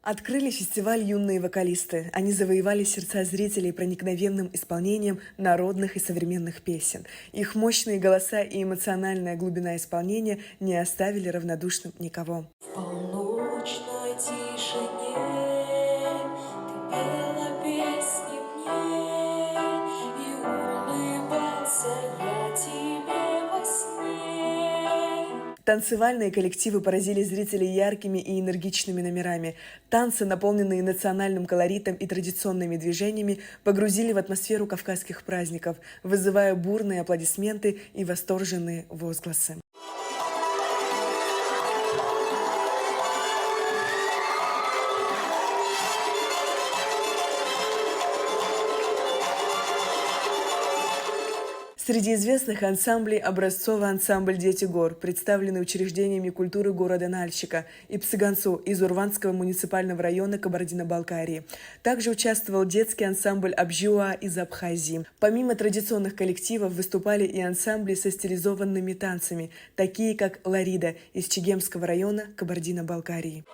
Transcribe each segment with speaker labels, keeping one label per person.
Speaker 1: Открыли фестиваль «Юные вокалисты». Они завоевали сердца зрителей проникновенным исполнением народных и современных песен. Их мощные голоса и эмоциональная глубина исполнения не оставили равнодушным никого.
Speaker 2: В полночной тишине ты пела песни мне, и улыбался я тебе во сне.
Speaker 1: Танцевальные коллективы поразили зрителей яркими и энергичными номерами. Танцы, наполненные национальным колоритом и традиционными движениями, погрузили в атмосферу кавказских праздников, вызывая бурные аплодисменты и восторженные возгласы. Среди известных ансамблей образцовый ансамбль «Дети гор», представленный учреждениями культуры города Нальчика, и Псыганцу из Урванского муниципального района Кабардино-Балкарии. Также участвовал детский ансамбль «Абжиуа» из Абхазии. Помимо традиционных коллективов выступали и ансамбли со стилизованными танцами, такие как «Ларида» из Чегемского района Кабардино-Балкарии.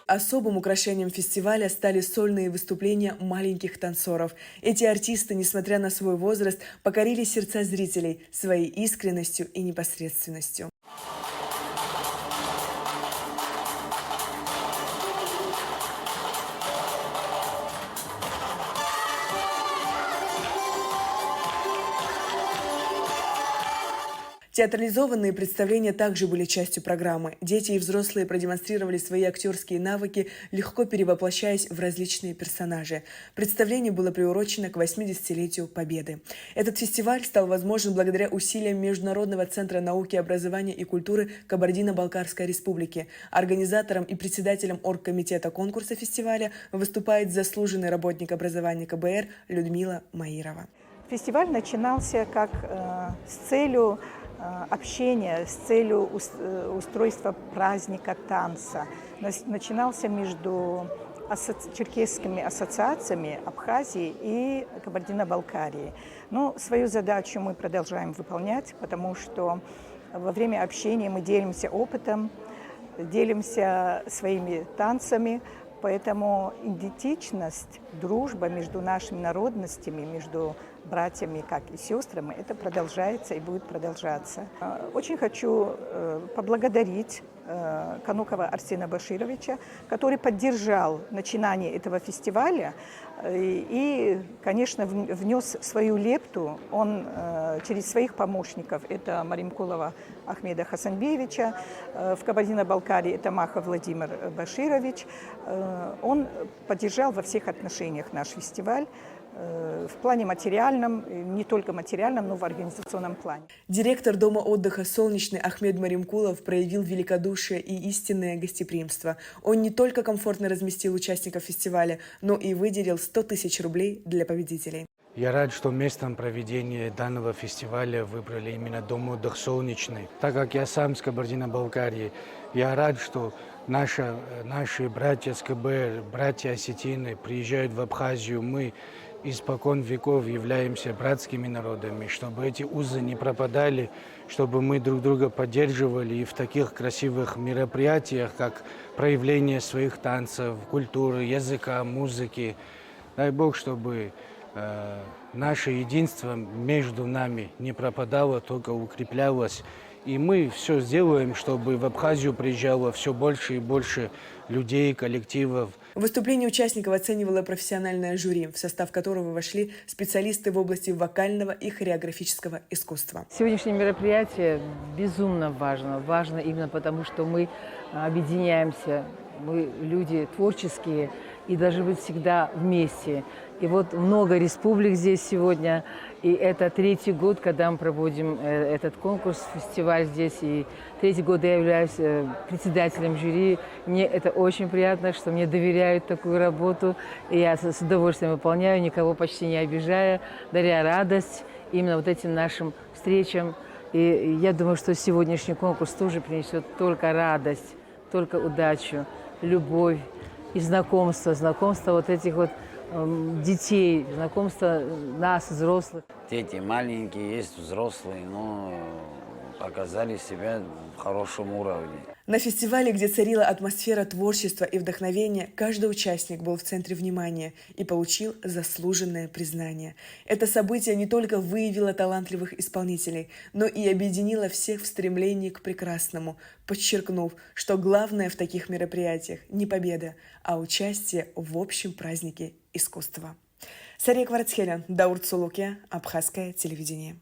Speaker 1: Особым украшением фестиваля стали сольные выступления маленьких танцоров. Эти артисты, несмотря на свой возраст, покорили сердца зрителей своей искренностью и непосредственностью. Театрализованные представления также были частью программы. Дети и взрослые продемонстрировали свои актерские навыки, легко перевоплощаясь в различные персонажи. Представление было приурочено к 80-летию Победы. Этот фестиваль стал возможен благодаря усилиям Международного центра науки, образования и культуры Кабардино-Балкарской республики. Организатором и председателем оргкомитета конкурса фестиваля выступает заслуженный работник образования КБР Людмила Маирова.
Speaker 3: Фестиваль начинался как с целью общения, с целью устройства праздника танца. Начинался между черкесскими ассоциациями Абхазии и Кабардино-Балкарии. Но свою задачу мы продолжаем выполнять, потому что во время общения мы делимся опытом, делимся своими танцами. Поэтому идентичность, дружба между нашими народностями, между братьями, как и сестрами, это продолжается и будет продолжаться. Очень хочу поблагодарить Канукова Арсена Башировича, который поддержал начинание этого фестиваля и, конечно, внес свою лепту. Он через своих помощников, это Маримкулова Ахмеда Хасанбеевича, в Кабардино-Балкарии это Маха Владимир Баширович. Он поддержал во всех отношениях наш фестиваль. В плане материальном, не только материальном, но в организационном плане.
Speaker 1: Директор дома отдыха «Солнечный» Ахмед Маримкулов проявил великодушие и истинное гостеприимство. Он не только комфортно разместил участников фестиваля, но и выделил 100 тысяч рублей для победителей.
Speaker 4: Я рад, что местом проведения данного фестиваля выбрали именно дом отдыха «Солнечный». Так как я сам с Кабардино-Балкарии, я рад, что наши братья с КБР, братья осетины приезжают в Абхазию. Мы испокон веков являемся братскими народами, чтобы эти узы не пропадали, чтобы мы друг друга поддерживали и в таких красивых мероприятиях, как проявление своих танцев, культуры, языка, музыки. Дай Бог, чтобы наше единство между нами не пропадало, только укреплялось. И мы все сделаем, чтобы в Абхазию приезжало все больше и больше людей, коллективов.
Speaker 1: Выступление участников оценивало профессиональное жюри, в состав которого вошли специалисты в области вокального и хореографического искусства.
Speaker 5: Сегодняшнее мероприятие безумно важно. Важно именно потому, что мы объединяемся, мы люди творческие и должны быть всегда вместе. И вот много республик здесь сегодня, и это 3-й год, когда мы проводим этот конкурс, фестиваль здесь, и 3-й год я являюсь председателем жюри. Мне это очень приятно, что мне доверяют такую работу, и я с удовольствием выполняю, никого почти не обижая, даря радость именно вот этим нашим встречам. И я думаю, что сегодняшний конкурс тоже принесет только радость, только удачу, любовь и знакомство вот этих вот детей, знакомство нас, взрослых.
Speaker 6: Дети маленькие, есть взрослые, но показали себя в хорошем уровне.
Speaker 1: На фестивале, где царила атмосфера творчества и вдохновения, каждый участник был в центре внимания и получил заслуженное признание. Это событие не только выявило талантливых исполнителей, но и объединило всех в стремлении к прекрасному, подчеркнув, что главное в таких мероприятиях не победа, а участие в общем празднике искусства. Сария Кварцхеля, Даурт Сулуке, Абхазское телевидение.